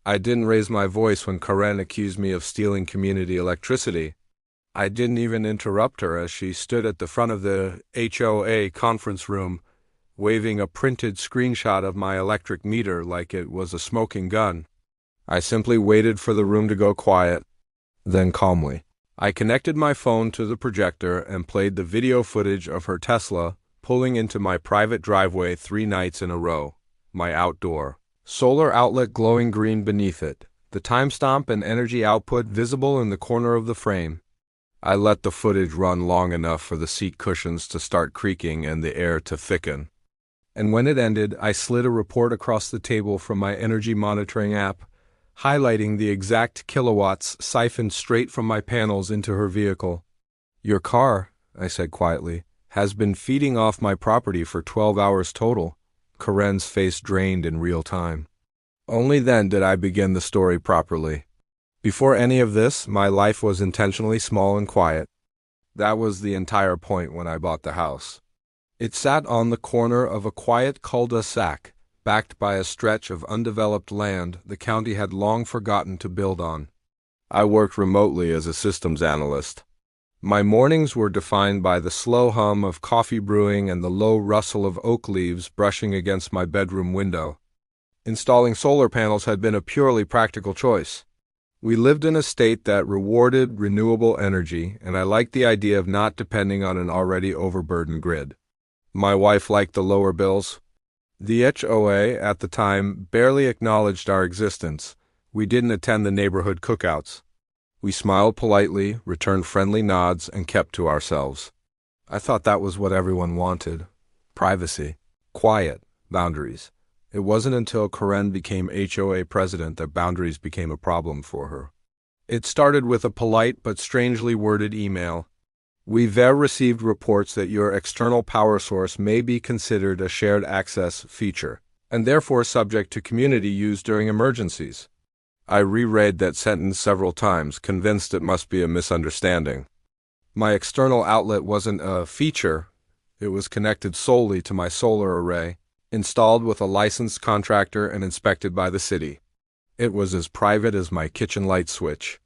I didn't raise my voice when Karen accused me of stealing community electricity. I didn't even interrupt her as she stood at the front of the HOA conference room, waving a printed screenshot of my electric meter like it was a smoking gun. I simply waited for the room to go quiet, then calmly. I connected my phone to the projector and played the video footage of her Tesla pulling into my private driveway 3 nights in a row, my outdoor solar outlet glowing green beneath it, the timestamp and energy output visible in the corner of the frame. I let the footage run long enough for the seat cushions to start creaking and the air to thicken. And when it ended, I slid a report across the table from my energy monitoring app, highlighting the exact kilowatts siphoned straight from my panels into her vehicle. "Your car," I said quietly, "has been feeding off my property for 12 hours total." Karen's face drained in real time. Only then did I begin the story properly. Before any of this, my life was intentionally small and quiet. That was the entire point when I bought the house. It sat on the corner of a quiet cul-de-sac, backed by a stretch of undeveloped land the county had long forgotten to build on. I worked remotely as a systems analyst. My mornings were defined by the slow hum of coffee brewing and the low rustle of oak leaves brushing against my bedroom window. Installing solar panels had been a purely practical choice. We lived in a state that rewarded renewable energy, and I liked the idea of not depending on an already overburdened grid. My wife liked the lower bills. The HOA, at the time, barely acknowledged our existence. We didn't attend the neighborhood cookouts. We smiled politely, returned friendly nods, and kept to ourselves. I thought that was what everyone wanted. Privacy, quiet, boundaries. It wasn't until Karen became HOA president that boundaries became a problem for her. It started with a polite but strangely worded email. "We've received reports that your external power source may be considered a shared access feature, and therefore subject to community use during emergencies." I reread that sentence several times, convinced it must be a misunderstanding. My external outlet wasn't a feature. It was connected solely to my solar array, installed with a licensed contractor and inspected by the city. It was as private as my kitchen light switch.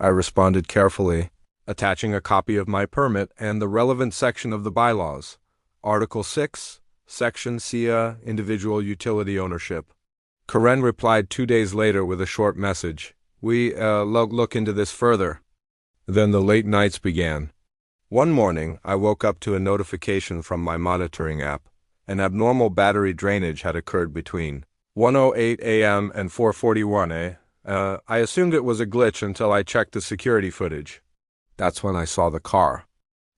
I responded carefully, attaching a copy of my permit and the relevant section of the bylaws. Article 6, Section CIA, Individual Utility Ownership. Karen replied 2 days later with a short message. "We look into this further." Then the late nights began. One morning, I woke up to a notification from my monitoring app. An abnormal battery drainage had occurred between 1:08 a.m. and 4:41 a.m. I assumed it was a glitch until I checked the security footage. That's when I saw the car.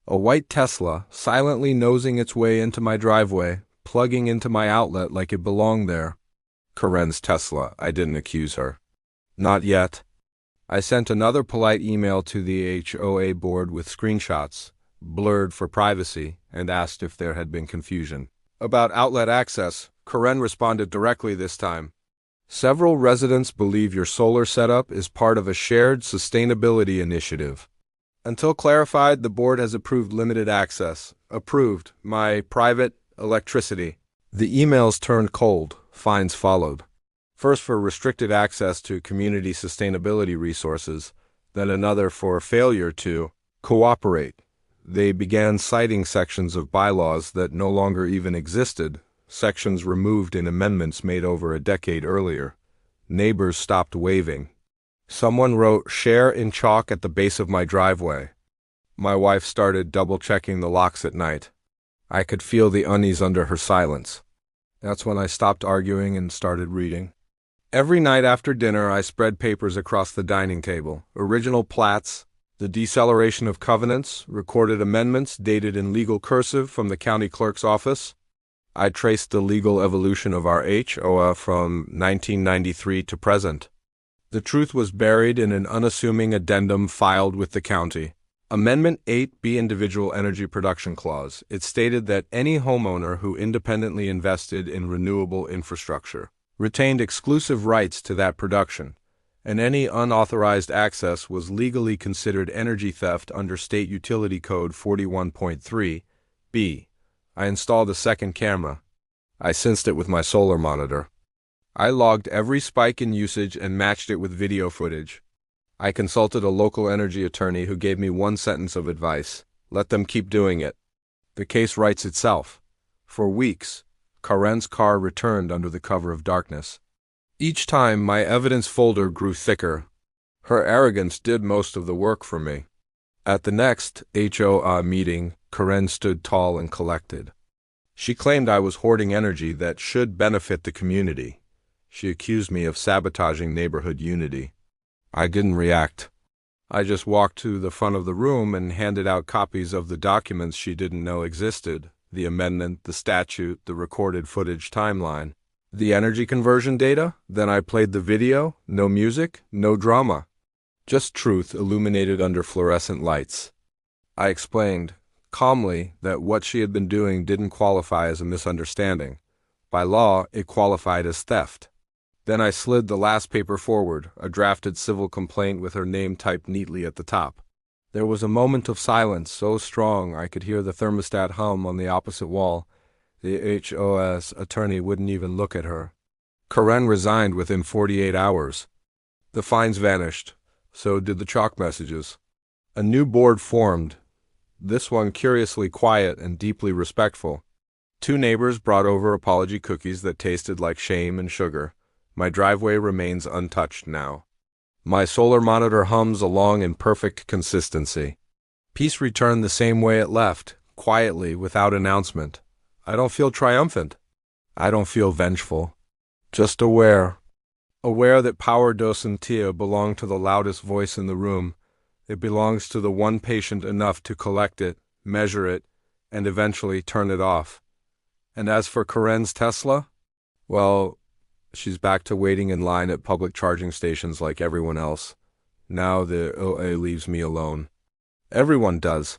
A white Tesla, silently nosing its way into my driveway, plugging into my outlet like it belonged there. Karen's Tesla. I didn't accuse her. Not yet. I sent another polite email to the HOA board with screenshots, blurred for privacy, and asked if there had been confusion. About outlet access, Karen responded directly this time. "Several residents believe your solar setup is part of a shared sustainability initiative. Until clarified, the board has approved limited access. Approved. My private electricity." The emails turned cold. Fines followed. First for restricted access to community sustainability resources, then another for failure to cooperate. They began citing sections of bylaws that no longer even existed, sections removed in amendments made over a decade earlier. Neighbors stopped waving. Someone wrote "share" in chalk at the base of my driveway. My wife started double-checking the locks at night. I could feel the unease under her silence. That's when I stopped arguing and started reading. Every night after dinner, I spread papers across the dining table, original plats, the deceleration of covenants, recorded amendments dated in legal cursive from the county clerk's office. I traced the legal evolution of our HOA from 1993 to present. The truth was buried in an unassuming addendum filed with the county. Amendment 8B Individual Energy Production Clause. It stated that any homeowner who independently invested in renewable infrastructure retained exclusive rights to that production, and any unauthorized access was legally considered energy theft under State Utility Code 41.3b. I installed a second camera. I sensed it with my solar monitor. I logged every spike in usage and matched it with video footage. I consulted a local energy attorney who gave me one sentence of advice: let them keep doing it. The case writes itself. For weeks, Karen's car returned under the cover of darkness. Each time, my evidence folder grew thicker. Her arrogance did most of the work for me. At the next HOA meeting, Karen stood tall and collected. She claimed I was hoarding energy that should benefit the community. She accused me of sabotaging neighborhood unity. I didn't react. I just walked to the front of the room and handed out copies of the documents she didn't know existed: the amendment, the statute, the recorded footage timeline. The energy conversion data? Then I played the video. No music, no drama. Just truth illuminated under fluorescent lights. I explained, calmly, that what she had been doing didn't qualify as a misunderstanding. By law, it qualified as theft. Then I slid the last paper forward, a drafted civil complaint with her name typed neatly at the top. There was a moment of silence so strong I could hear the thermostat hum on the opposite wall. The HOA's attorney wouldn't even look at her. Karen resigned within 48 hours. The fines vanished. So did the chalk messages. A new board formed, this one curiously quiet and deeply respectful. 2 neighbors brought over apology cookies that tasted like shame and sugar. My driveway remains untouched now. My solar monitor hums along in perfect consistency. Peace returned the same way it left, quietly, without announcement. I don't feel triumphant. I don't feel vengeful. Just aware. Aware that power docentia belonged to the loudest voice in the room. It belongs to the one patient enough to collect it, measure it, and eventually turn it off. And as for Karen's Tesla, well, she's back to waiting in line at public charging stations like everyone else. Now the OA leaves me alone. Everyone does.